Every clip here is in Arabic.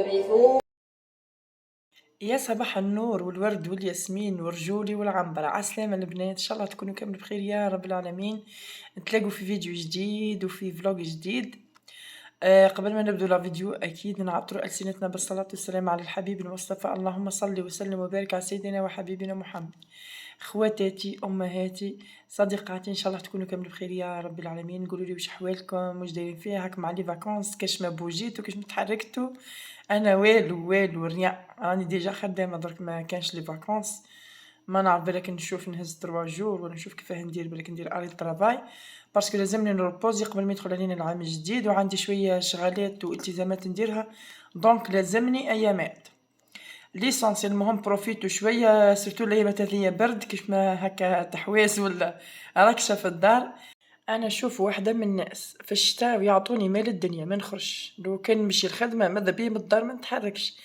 لبثوا. يا صباح النور والورد والياسمين والرجولي والعنبر، عسلامة البنات، ان شاء الله تكونوا كامل بخير يا رب العالمين. نتلاقوا في فيديو جديد وفي فلوق جديد. قبل ما نبدو لا فيديو اكيد نعطر السنتنا بالصلاه والسلام على الحبيب المصطفى، اللهم صل وسلم وبارك على سيدنا وحبيبنا محمد. خواتاتي، امهاتي، صديقاتي، ان شاء الله تكونوا كامل بخير يا رب العالمين. قولوا لي واش احوالكم، واش دايرين فيها هاك مع لي فاكونس، كاش ما بوجيتو، كاش ما تحركتوا. انا والو ريان، راني ديجا خدامه درك، ما كانش لي فاكونس. ما نعرف، بالك نشوف نهز 3 جور ولا نشوف كيفاه ندير، بالك ندير اري طرافاي باسكو لازمني نربوزي قبل ما يدخل علينا العام الجديد، وعندي شويه شغالات والتزامات نديرها، دونك لازمني ايامات ليسونسيال. المهم بروفيتو شويه، سيرتو الايامات هذيا برد كيف ما هكا تحواس ولا راكشه في الدار. انا شوف واحده من الناس في الشتاء يعطوني مال الدنيا ما نخرجش، لو كان نمشي الخدمه ماذا بيا من الدار ما نتحركش.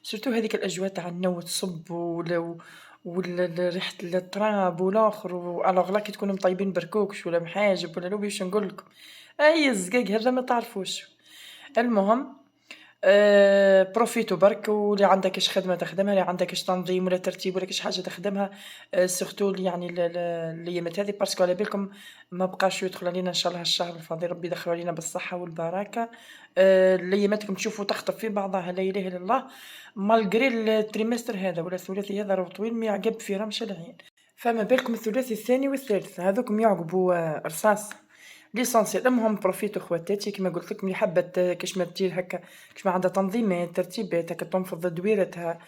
سيرتو هذيك الاجواء تاع النو تصب ولا ريحه التراب والاخر، والوغ لا كي تكونوا مطيبين بركوكش ولا محاجب ولا لو باش نقول لكم اي الزقاق هذا ما تعرفوش. المهم بروفيتو برك، واللي عندها كاش خدمة تخدمها، اللي عندها كاش تنظيم ولا ترتيب ولا كاش حاجة تخدمها. سورتو يعني الأيامات هذي باسكو على بالكم ما بقاش يدخل علينا إن شاء الله هالشهر الفضيل، ربي يدخلو علينا بالصحة والبركة. الأيامات راكم تشوفوا تخطف في بعضها لا إله إلا الله، مالغري التريمستر هذا ولا الثلاثي هذا راهو طويل ما يعقب في رمش العين، فما بالكم الثلاثي الثاني والثالث هذوكم يعقبوا رصاص ليسونسيال. المهم بروفيتو خواتاتي كيما قلت لكم، اللي حبت كاش ما دير هكا، كاش ما عندها تنظيمات ترتيبات هكا تنفض دويرتها.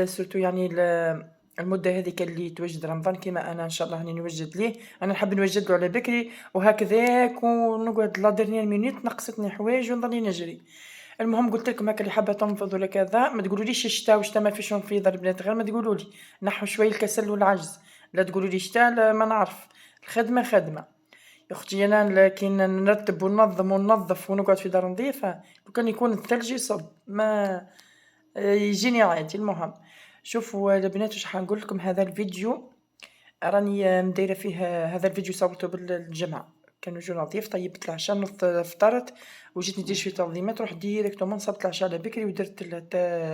سورتو يعني المده هذيك اللي توجد رمضان كيما انا ان شاء الله راني نوجد ليه، انا نحب نوجد له على بكري وهكذاك، ونقعد لا ديرنيير مينوت نقصتني حوايج ونظني نجري. المهم قلت لكم هكا اللي حابه تنفض ولا كذا ما تقولوليش الشتا وشتا ما فيش نفيض البنات، غير ما تقولوا لي نحو شويه الكسل والعجز، لا تقولوا لي شتا لا ما نعرف، الخدمه خدمه يا اختي. انا كي نرتب وننظم وننظف ونقعد في دار نظيفه، لو كان يكون الثلج يصب ما يجيني عادي. المهم شوفوا البنات واش حنقول لكم، هذا الفيديو راني مدايره فيه، هذا الفيديو صورته بالجمعه، كان جو نظيف، طيبت العشاء فطرت وجيت ندير شويه تنظيمات، رحت ديريكتومون صبت العشاء على بكري ودرت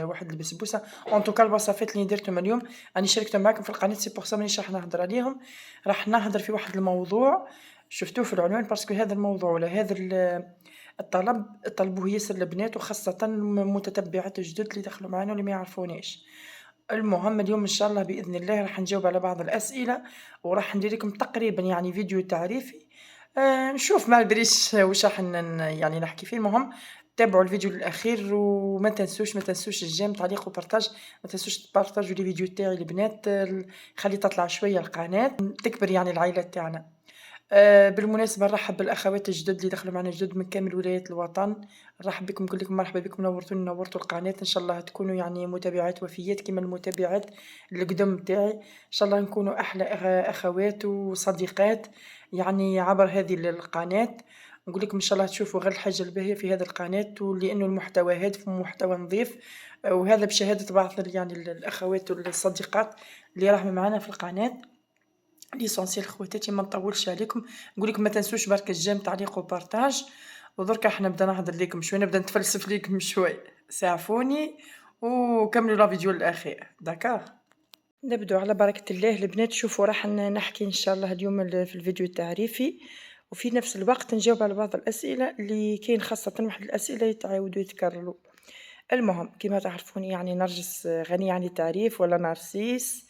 واحد البسبوسه. اون توكا الوصفات اللي درتهم اليوم راني شاركتهم معكم في القناه، سي بوغ سا مانيش راح نهضر عليهم، راح نهضر في واحد الموضوع شفتوه في العنوان، باسكو هذا الموضوع ولا هذا الطلب طلبوه ياسر البنات، وخاصه المتتبعات الجدد اللي دخلوا معنا واللي ما يعرفونيش. المهم اليوم إن شاء الله بإذن الله راح نجاوب على بعض الأسئلة، وراح ندير لكم تقريبا يعني فيديو تعريفي. نشوف ما ادريش واش راح يعني نحكي فيه. المهم تابعوا الفيديو للأخير، وما تنسوش الجيم تعليق وبارطاج، ما تنسوش تبارطاجوا لي فيديو تاعي البنات، خلي تطلع شوية القناة تكبر يعني العائلة تاعنا. بالمناسبة نرحب بالأخوات الجدد اللي دخلوا معنا جدد من كامل ولايات الوطن، نرحب بكم كلكم، مرحبا بكم، نورتوني نورتوا القناة، إن شاء الله تكونوا يعني متابعات وفيات كما المتابعات القدم تاعي، إن شاء الله نكونوا أحلى أخوات وصديقات يعني عبر هذه القناة. نقول لكم إن شاء الله تشوفوا غير الحاجة الباهية في هذه القناة، ولأنه المحتوى هادف ومحتوى نظيف، وهذا بشهادة بعض يعني الأخوات والصديقات اللي راهم معنا في القناة. ليسونسيال خواتاتي ما نطولش عليكم، نقول لكم ما تنسوش برك الجيم تعليق وبارطاج، ودركا احنا نبدا نهضر لكم شويه، نبدا نتفلسف لكم شويه، ساعفوني وكملوا لا فيديو الاخير داكار. نبدو على بركه الله البنات. شوفوا راح نحكي ان شاء الله اليوم في الفيديو التعريفي، وفي نفس الوقت نجاوب على بعض الاسئله اللي كاين، خاصه واحد الاسئله يتعاودوا يتكرروا. المهم كما تعرفون يعني نرجس غني عن التعريف، ولا نارسيس،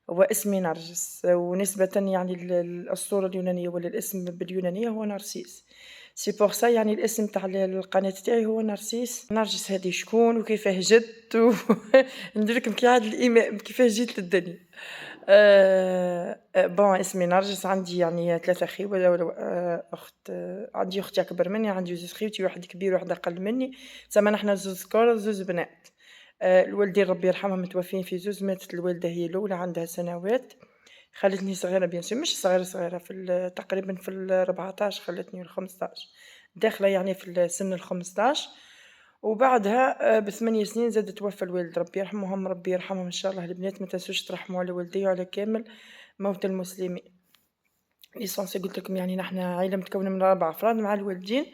هو اسمي نرجس، ونسبة يعني للأسطورة اليونانية ولا الاسم باليونانية هو نارسيس، سي بوغ سا يعني الاسم تاع القناة تاعي هو نارسيس. نرجس هذه شكون وكيفاه جت ندير لكم كي عاد الإيماء كيفاه جيت للدنيا. بون اسمي نرجس، عندي يعني 3 خوات ولا أخت، عندي أختي أكبر مني، عندي 2 خوتي، واحد كبير وواحد أقل مني، تسمى نحنا 2 كور 2 بنات. الوالدين ربي يرحمهم متوفين في زوز، ماتت الوالدة هي الأولى عندها سنوات، خلتني صغيرة بيان سور مش صغيرة في تقريبا في 14 خلتني ولا 15، داخلة يعني في سن 15، وبعدها ب8 سنين زاد توفى الوالد ربي يرحمهم، ربي يرحمهم إن شاء الله. البنات ما تنسوش ترحموا على والدي وعلى كامل موتى المسلمين. ليسونسي قلت لكم يعني نحنا عائلة متكونة من 4 أفراد مع الوالدين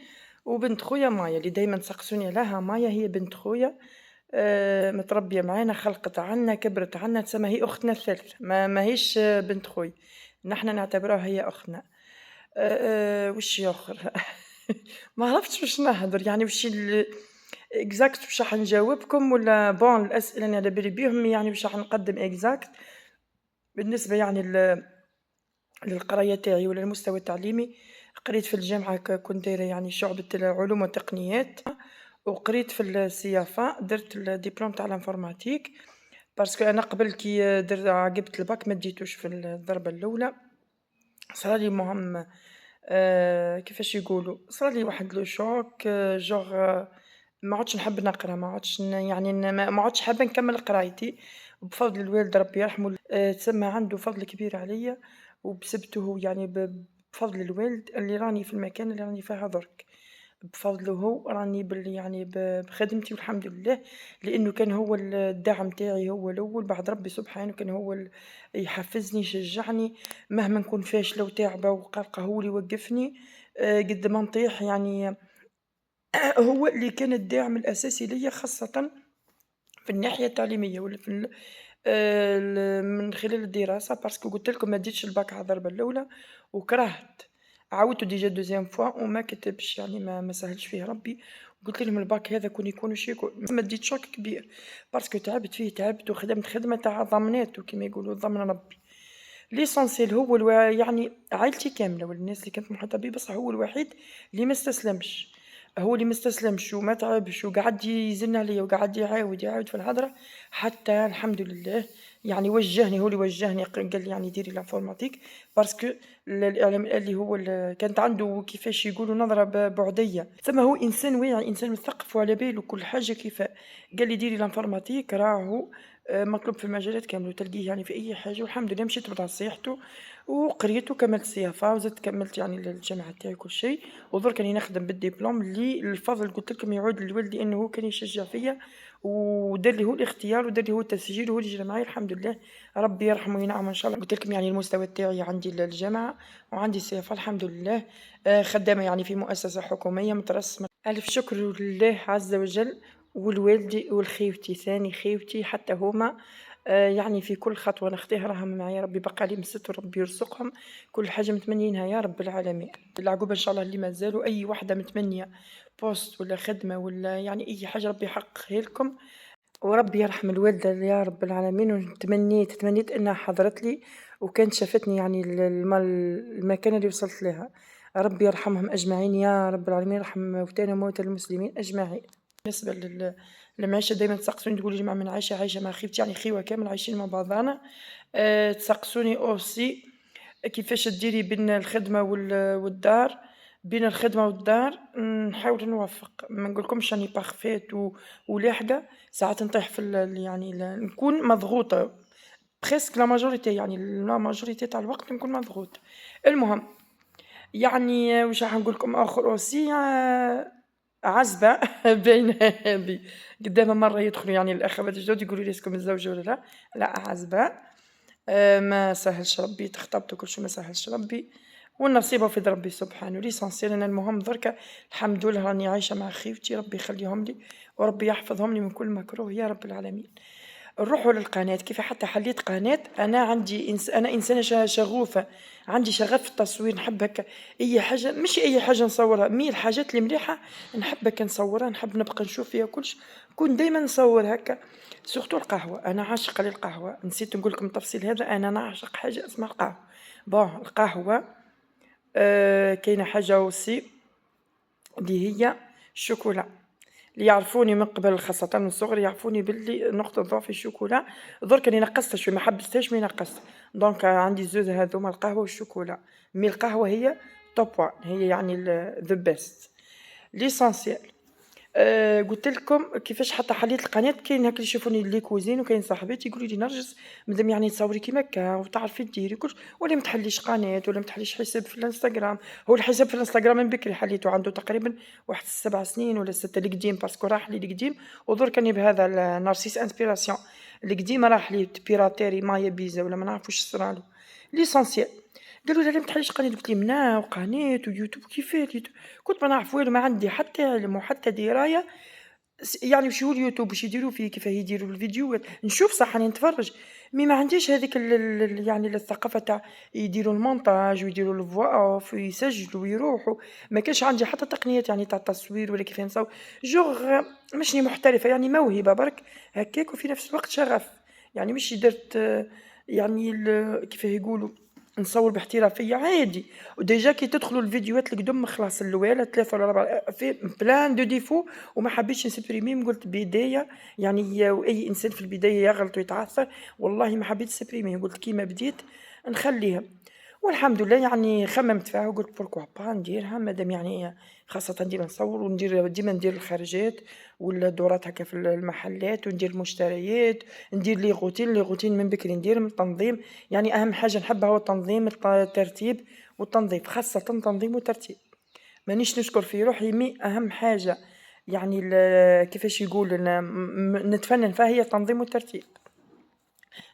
وبنت خويا مايا اللي دايما تسقسوني عليها، مايا هي بنت خويا. متربية معانا، خلقت عنا، كبرت عنا، تسمى هي أختنا الثالثة، ما هيش بنت خويا، نحنا نعتبروها هي أختنا. وش آخر؟ ما عرفتش واش نهدر، يعني واش exact واش راح نجاوبكم والّا bon الأسئلة أنا على بالي بيهم، يعني واش راح نقدم exact بالنسبة يعني للقراية تاعي ولا المستوى التعليمي. قريت في الجامعة كنت دايرة يعني شعبة العلوم والتقنيات، وقريت في السياسة، درت الدبلوم تاع الانفورماتيك، باسكو أنا قبل كي عقبت الباك ما ديتوش في الضربة الأولى، صرالي مهم كيفاش يقولوا، صرالي واحد لو شوك جوغ ما عدتش نحب نقرا، ما عدتش يعني ما عدتش حابة نكمل قرايتي، وبفضل الوالد ربي يرحمه تسمى عنده فضل كبير عليَّ، وبسبته هو يعني بفضل الوالد اللي راني في المكان اللي راني فيها درك، بفضله هو راني يعني بخدمتي والحمد لله، لأنه كان هو الداعم تاعي هو الأول بعد ربي سبحانه، كان هو يحفزني يشجعني مهما نكون فاشلة وتاعبة وقلقة هو اللي يوقفني قد ما نطيح يعني. هو اللي كان الداعم الأساسي ليّا خاصةً في الناحية التعليمية ولا في من خلال الدراسة باسكو قُلت لكم ما ديتش الباك على الضربة الأولى وكرهت، عاودته déjà deuxième fois وما كتبش يعني ما سهّلش فيه ربي، قُلت لهم الباك هذا كون يكون واش يكون، ما ديت شوك كبير باسكو تعبت فيه، تعبت وخدمت خدمة تاع ضمنات وكيما يقولوا ضمن ربي. l'essentiel هو يعني عايلتي كاملة والناس اللي كانت محاطة بيه بصح هو الوحيد اللي ما استسلمش، هو اللي ما استسلمش وما تعبش وقعد يزن عليَّ وقعد يعاود في الهدرة حتى الحمد لله يعني وجّهني، هو اللي وجّهني قال لي يعني ديري l'informatique باسكو الإعلام الآلي هو كانت عنده كيفاش يقولوا نظرة بُعدية، ثم هو إنسان واعي، إنسان مثقف وعلى باله كل حاجة كيفاه، قال لي ديري l'informatique راهو مطلوب في المجالات كاملة وتلقيه يعني في أي حاجة والحمد لله مشيت بنصيحته وقريت وكملت السياسة وزدت كملت يعني الجامعة تاعي وكل شيء، ودرك راني نخدم بالدبلوم اللي الفضل قلت لكم يعود للوالد لأنه هو كان يشجع فيا ودار لي هو الاختيار ودار لي هو التسجيل وهو اللي جرى معايا الحمد لله ربي يرحمه وينعمه إن شاء الله. قلت لكم يعني المستوى تاعي عندي الجامعة وعندي السياسة الحمد لله، خدامة يعني في مؤسسة حكومية مترسمة. ألف شكر لله عز وجل ولوالدي ولخيوتي ثاني خيوتي حتى هما يعني في كل خطوة ناخديها راهم معايا ربي يبقى لي مستر وربي يرزقهم كل حاجة متمنيينها يا رب العالمين. العقوبة إن شاء الله اللي مازالوا أي وحدة متمنية بوست ولا خدمة ولا يعني أي حاجة ربي يحققها لكم وربي يرحم الوالدة يا رب العالمين. تمنيت إنها حضرت لي وكانت شافتني يعني المكانة اللي وصلت لها. ربي يرحمهم أجمعين يا رب العالمين، يرحم موتانا وموتى المسلمين أجمعين. بالنسبة للمعيشة دايما تسقسوني تقولوا لي جماعة من عايشة مع خيوتي يعني خيوة كامل عايشين مع بعضانا. تسقسوني أوسي كيفاش ديري بين الخدمة والدار، بين الخدمة والدار نحاول نوفّق، ما نقولكمش راني parfaite ولاحقة، ساعات نطيح في يعني نكون مضغوطة presque la majorité يعني la majorité تاع الوقت نكون مضغوطة. المهم يعني واش راح نقول لكم آخر aussi عزبة باينة هذي، قدامها مرة يدخلوا يعني الأخوات الجدد يقولوا لي اسكو متزوجة والّا لا، لأ عزبة. ما سهّلش ربي تخطبت وكل شي ما سهّلش ربي، والنصيب في يد ربي سبحانه، l'essentiel أنا المهم دركا الحمد لله راني عايشة مع خيوتي ربي يخليهم لي، وربي يحفظهم لي من كل مكروه يا رب العالمين. نروحوا للقناة، كيف حتى حليت قناة أنا عندي أنا إنسانة شغوفة، عندي شغف في التصوير نحب هكا أي حاجة مش أي حاجة نصورها، الحاجات اللي مليحة نحب هكا نصورها، نحب نبقى نشوف فيها كلش، نكون دايمًا نصور هكا، سورتو القهوة، أنا عاشقة للقهوة، نسيت نقول لكم التفصيل هذا أنا نعشق حاجة اسمها القهوة. القهوة كاينة حاجة aussi اللي هي الشوكولا. اللي يعرفوني من قبل خاصة من صغري يعرفوني باللي نقطة ضعفي الشوكولا، درك راني نقصتها شوية ما حبستهاش مي نقصت، دونك عندي الزوز هاذوما القهوة والشوكولا، القهوة هي top one هي يعني the best l'essentiel. قُلت لكم كيفاش حتى حليت القناة، كاين هاك اللي يشوفوني لي كوزين وكاين صاحباتي يقولوا لي نرجس مادام يعني تصوري كيما هكا وتعرفي ديري كلش، وليه ما تحليش قناة ولا ما تحليش حساب في الإنستجرام، هو الحساب في الإنستجرام من بكري حليته عنده تقريبًا واحد 7 سنين ولا 6 القديم باسكو راح لي القديم ودرك راني بهذا نارسيس انسبيراسيون القديم راح لي بيراتيري مايا بيزا ولا ما نعرف واش صرالو. l'essentiel قالوا لي: "ليه ما تحليش قناة؟" قُلت لهم: "لا وقناة ويوتيوب كيفاه اليوتيوب؟" كنت ما نعرف والو ما عندي حتى علم وحتى دراية يعني يمشيو ليوتيوب واش يديروا فيه، كيفاه يديروا الفيديوهات، نشوف صح راني نتفرج، ما عنديش هاذيك يعني الثقافة تاع يديروا المونتاج ويديروا الvoix off ويسجلوا ويروحوا، ما كانش عندي حتى تقنيات يعني تاع التصوير ولا كيفاه نصور، جوغ ماشني محترفة يعني موهبة برك هكاك وفي نفس الوقت شغف، يعني مش درت يعني كيفاه يقولوا نصور باحترافية عادي، وديجا كي تدخلوا الفيديوهات القدم خلاص الأولى 3 ولا 4 في plein de défauts وما حبيتش نسبريميهم قلت بداية يعني وأي إنسان في البداية يغلط ويتعثر، والله ما حبيت نسبريميهم قلت كيما بديت نخليها، والحمد لله يعني خممت فيها وقلت بوركوا با نديرها مادام يعني خاصة ديما نصور وندير ديما ندير الخارجات ولا دورات هكا في المحلات وندير المشتريات، ندير لي روتين من بكري ندير من التنظيم، يعني أهم حاجة نحبها هو التنظيم الترتيب والتنظيف خاصة تنظيم وترتيب. مانيش نشكر في روحي أهم حاجة يعني كيفاش يقول نتفنن فيها هي التنظيم والترتيب،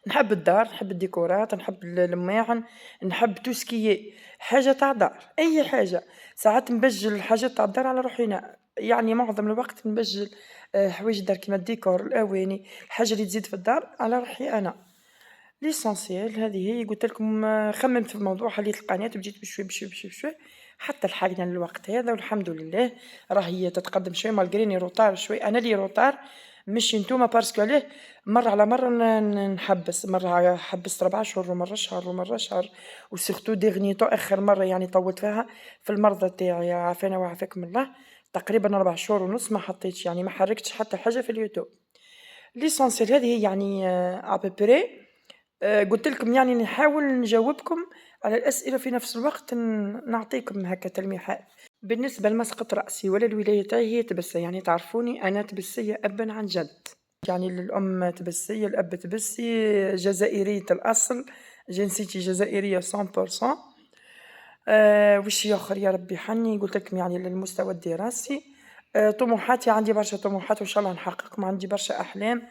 نحب الدار، نحب الديكورات، نحب الماعن، نحب تو سكيي حاجة تاع دار، أي حاجة، ساعات نبجل الحاجات تاع الدار على روحي أنا، يعني معظم الوقت نبجل حوايج الدار كيما الديكور، الأواني، الحاجة اللي تزيد في الدار على روحي أنا، l'essentiel هذه هي قلت لكم خممت في الموضوع حليت القناة وبديت بشوي بشوي بشوي بشوي حتى لحقنا للوقت هذا والحمد لله راهي تتقدم شوي مالغريني روطار شوي أنا لي روطار مش نتوما باسكو عليه مرة على مرة نحبس مرة حبست 4 شهور ومرة شهر ومرة شهر وسيرتو ديغني طو آخر مرة يعني طولت فيها في المرضى تاعي عافانا وعافاكم الله تقريبا 4 شهور ونص ما حطيتش يعني ما حركتش حتى حاجة في اليوتيوب l'essentiel هذه هي يعني ابري قلت لكم يعني نحاول نجاوبكم على الأسئلة في نفس الوقت نعطيكم هكا تلميحات بالنسبة لمسقط رأسي ولا الولاية تاعي هي تبسة يعني تعرفوني أنا تبسية أبا عن جد يعني الأم تبسية الأب تبسي جزائرية الأصل جنسيتي جزائرية 100%. وش ياخر يا ربي حني قلت لكم يعني للمستوى الدراسي طموحاتي عندي برشا طموحات وإن شاء الله نحققهم عندي برشا أحلام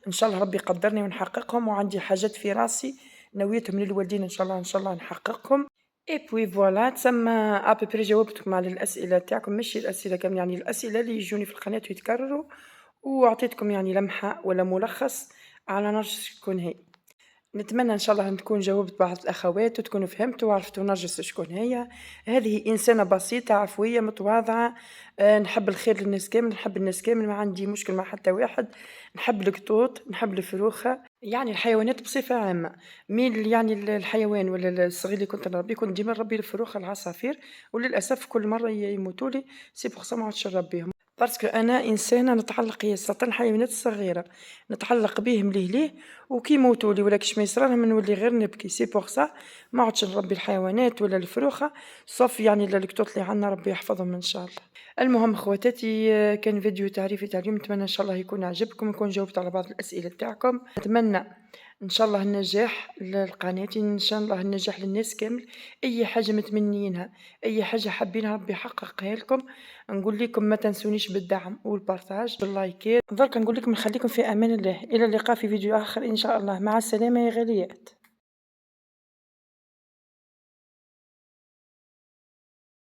إن شاء الله ربي يقدرني ونحققهم وعندي حاجات في راسي نويتهم للوالدين إن شاء الله إن شاء الله نحققهم اي بوي فوالا تسمى ابري جاوبتكم على الأسئلة تاعكم ماشي الأسئلة كامل يعني الأسئلة اللي يجوني في القناة ويتكرروا وأعطيتكم يعني لمحة ولا ملخص على نرجس شكون هي نتمنى إن شاء الله نكون جاوبت بعض الأخوات وتكونوا فهمتوا وعرفتوا نرجس شكون هي، هذه إنسانة بسيطة عفوية متواضعة نحب الخير للناس كامل، نحب الناس كامل ما عندي مشكل مع حتى واحد، نحب القطوط، نحب الفروخة، يعني الحيوانات بصفة عامة، مين يعني الحيوان ولا الصغير اللي كنت نربيه كنت ديما نربي الفروخة العصافير وللأسف كل مرة يموتوا لي سي بوغ سا ما عدتش نربيهم. باسكو أنا إنسانة نتعلق ياسر الحيوانات الصغيرة نتعلق بيهم ليه وكي يموتولي ولا كيش ما يصرالهم نولي غير نبكي سي بوغ سا ما عدتش نربي الحيوانات ولا الفروخة صف يعني القطوط اللي عندنا ربي يحفظهم إن شاء الله. المهم خواتاتي كان فيديو تعريفي تاع اليوم نتمنى إن شاء الله يكون عجبكم نكون جاوبت على بعض الأسئلة تاعكم نتمنى إن شاء الله النجاح للقناة إن شاء الله النجاح للناس كامل أي حاجة متمنيينها أي حاجة حابينها ربي يحققها لكم نقول لكم ما تنسونيش بالدعم والبارتاج باللايكات درك نقول لكم نخليكم في امان الله الى اللقاء في فيديو اخر ان شاء الله مع السلامه يا غاليات.